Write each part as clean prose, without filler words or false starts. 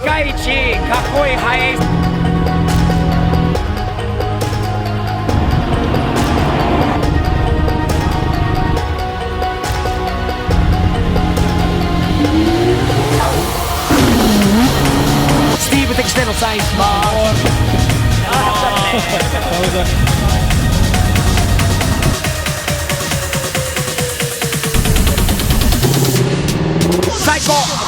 界一かっこいいハイエーススティーブ的してのサインします最高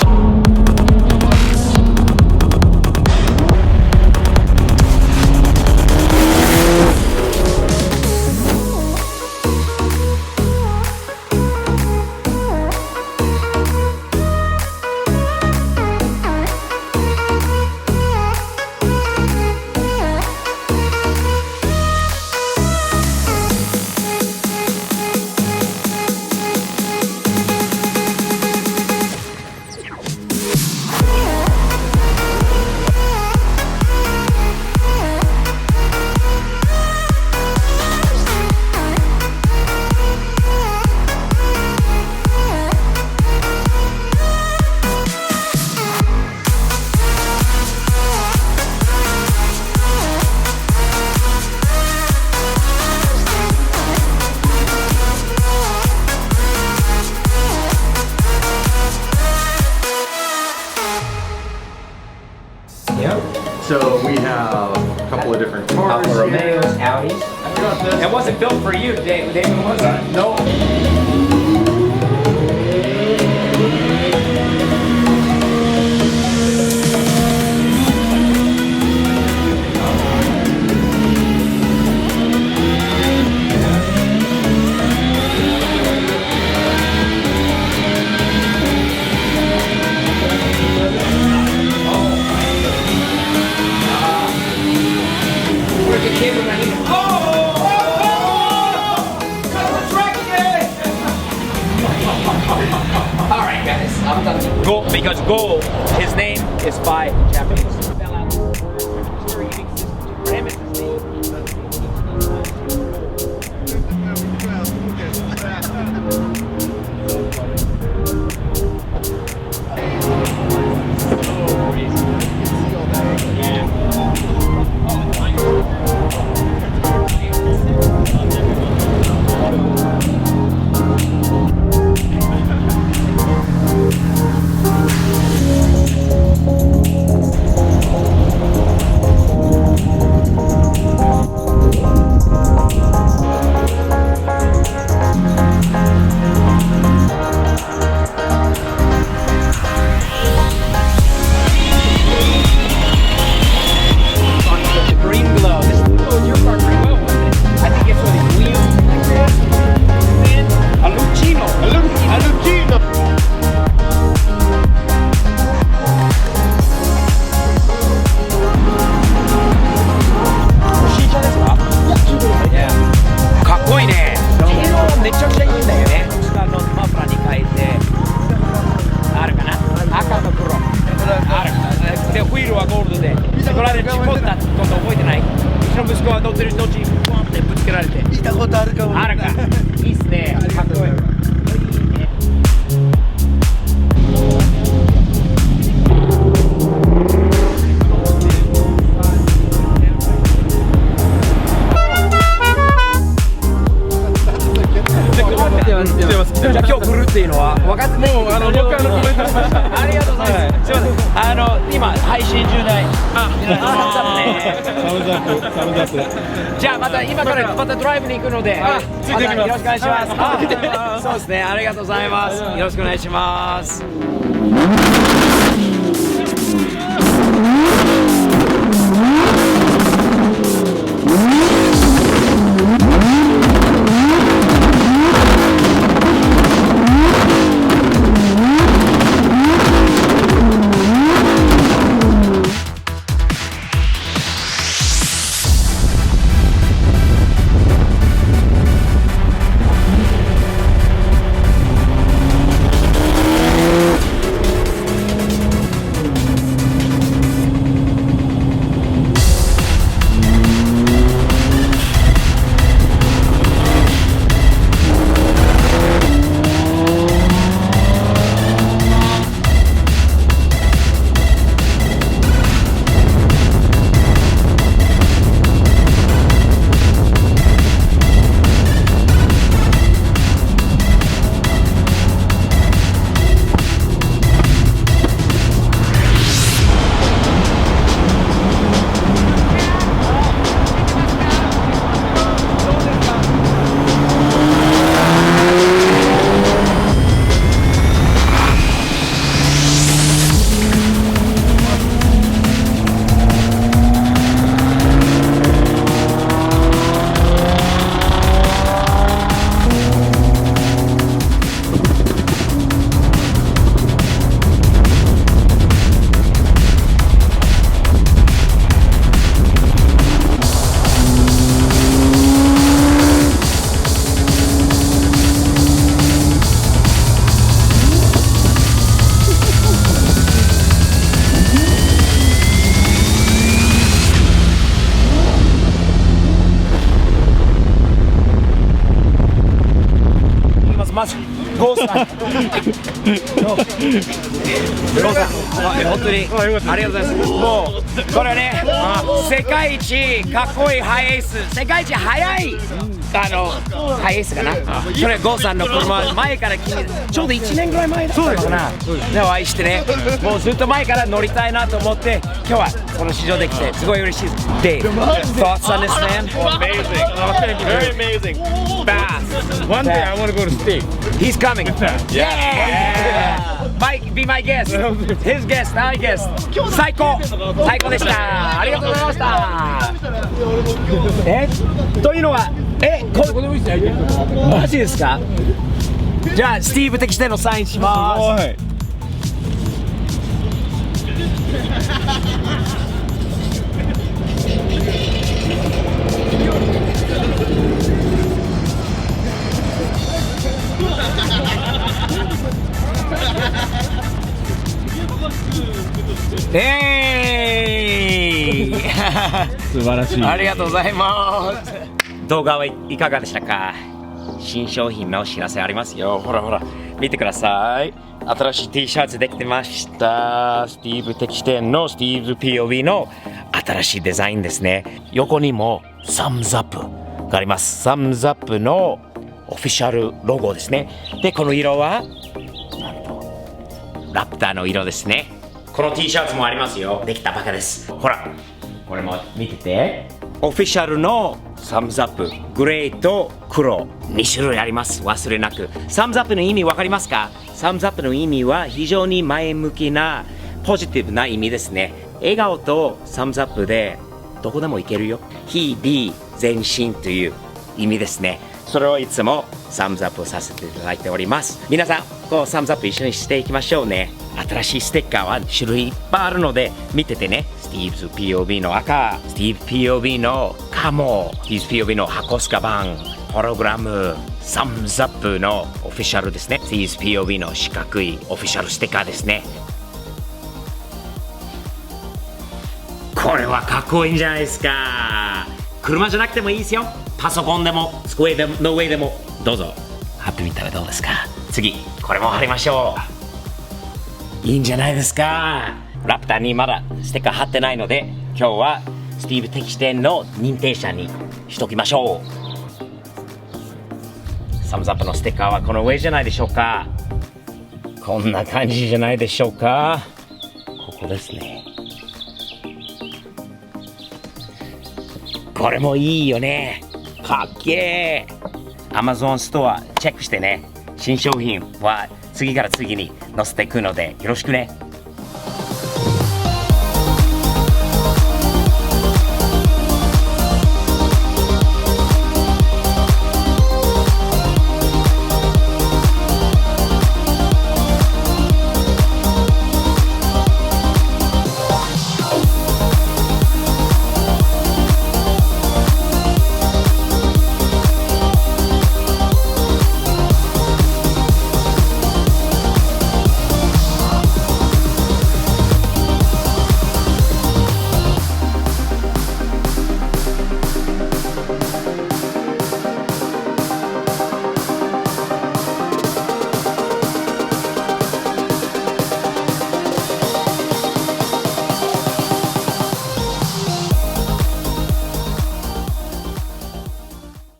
So we have a couple of different cars. Alfa Romeos, Audis. It wasn't built for you, David, was it? No. Alright guys, I'm done. Go, because Go, his name is by Japanese. 本当にありがとうございます。もうこれね、世界一かっこいいハイエース、世界一速いハイエースかな。それゴーさんの車前からちょうど1年ぐらい前だったのかな。でお会いしてね、もうずっと前から乗りたいなと思って今日はこの試乗できてすごい嬉しいです。Dave, thoughts on this man? Amazing. Oh, thank you. Very amazing. Fast. One day I want to go to Steve. He's coming. Yeah. Mike, be my guest. His guest, my guest. 最高でした。ありがとうございました。というのは、これマジですか？じゃあスティーブ的してのサインします。素晴らしい。ありがとうございます。動画はいかがでしたか？新商品のお知らせありますよ。ほらほら見てください。新しい T シャツできてました。スティーブ的視点のスティーブ POV の新しいデザインですね。横にもサムズアップがあります。サムズアップのオフィシャルロゴですね。でこの色はなんとラプターの色ですね。この T シャツもありますよ。できたばかです。ほらこれも見てて。オフィシャルのサムズアップ、グレーと黒2種類あります。忘れなく。サムズアップの意味わかりますか？サムズアップの意味は非常に前向きなポジティブな意味ですね。笑顔とサムズアップでどこでもいけるよ。日々前進という意味ですね。それをいつもサムズアップをさせていただいております。皆さんこうサムズアップ一緒にしていきましょうね。新しいステッカーは種類いっぱいあるので見ててね。スティーブズ POV の赤、スティーブ POV のカモ、スティーブ POV の箱スカバン、ホログラム、サムズアップのオフィシャルですね。スティーブ POV の四角いオフィシャルステッカーですね。これはかっこいいんじゃないですか。車じゃなくてもいいですよ。パソコンでも机でもの上でもどうぞ貼ってみたらどうですか。次これも貼りましょう。いいんじゃないですか。ラプターにまだステッカー貼ってないので今日はスティーブ的視点の認定者にしときましょう。サムズアップのステッカーはこの上じゃないでしょうか。こんな感じじゃないでしょうか。ここですね。これもいいよね。かっけー。Amazon ストアチェックしてね。新商品は次から次に載せていくのでよろしくね。